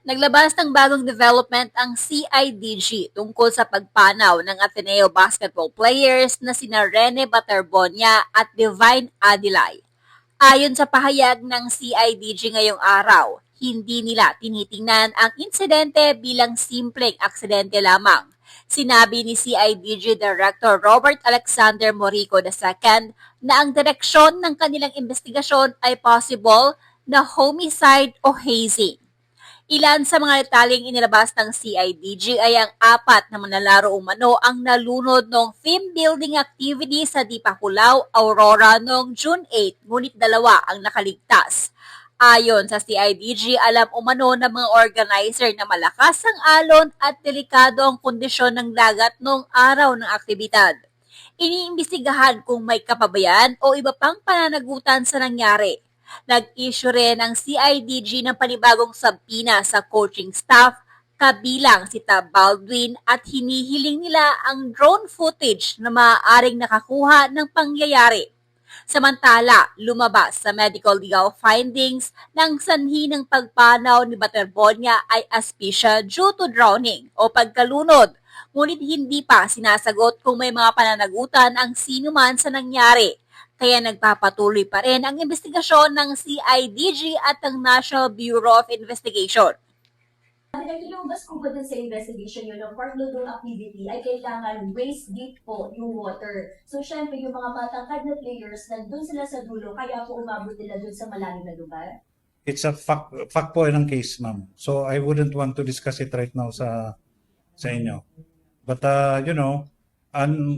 Naglabas ng bagong development ang CIDG tungkol sa pagpanaw ng Ateneo basketball players na sina Rene Baterbonia at Divine Adilay. Ayon sa pahayag ng CIDG ngayong araw, hindi nila tinitingnan ang insidente bilang simpleng aksidente lamang. Sinabi ni CIDG Director Robert Alexander Morico II na ang direksyon ng kanilang investigasyon ay possible na homicide o hazing. Ilan sa mga detalyeng inilabas ng CIDG ay ang 4 na manlalaro umano ang nalunod ng theme building activity sa Dipakulaw, Aurora noong June 8, ngunit 2 ang nakaligtas. Ayon sa CIDG, alam umano ng mga organizer na malakas ang alon at delikado ang kondisyon ng dagat noong araw ng aktibidad. Iniimbestigahan kung may kapabayan o iba pang pananagutan sa nangyari. Nag-issue rin ang CIDG ng panibagong sabina sa coaching staff kabilang si Tab Baldwin at hinihiling nila ang drone footage na maaaring nakakuha ng pangyayari. Samantala, lumabas sa medical legal findings ng sanhi ng pagpanaw ni Baterbonia ay asphyxia due to drowning o pagkalunod, ngunit hindi pa sinasagot kung may mga pananagutan ang sinuman sa nangyari. Kaya nagpapatuloy pa rin ang investigasyon ng CIDG at ng National Bureau of Investigation. Lumabas ko ba dun sa investigation yun, ng part ng activity ay kailangan waist deep po yung water. So, syempre, yung mga matangkad na players, nandun sila sa dulo, kaya po umabot nila dun sa malalim na lugar? It's a fact po ng case, ma'am. So, I wouldn't want to discuss it right now sa inyo. But,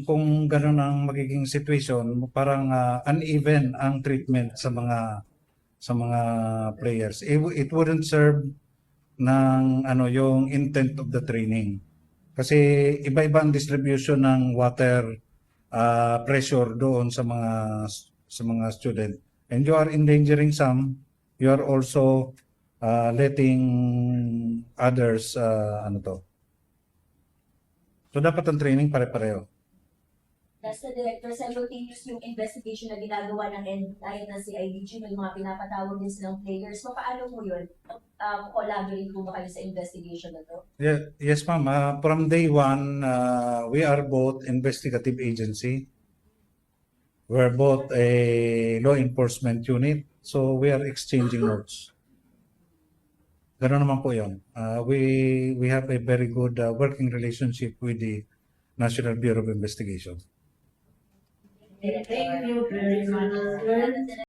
kung ganun ang magiging situation, parang uneven ang treatment sa mga players. It wouldn't serve ng yung intent of the training. Kasi iba-iba ang distribution ng water pressure doon sa mga student. And you are endangering some, you are also letting others So dapat ang training pare-pareho. That's the director, simultaneous yung investigation na ginagawa ng CIDG, may mga pinapatawag din silang players. So, paano mo yun? Collaborate po ba kayo sa investigation na to? Yeah, yes, ma'am. From day one, we are both investigative agency. We're both a law enforcement unit. So we are exchanging notes. Gano'n naman po yun. We have a very good working relationship with the National Bureau of Investigation. Thank you very much.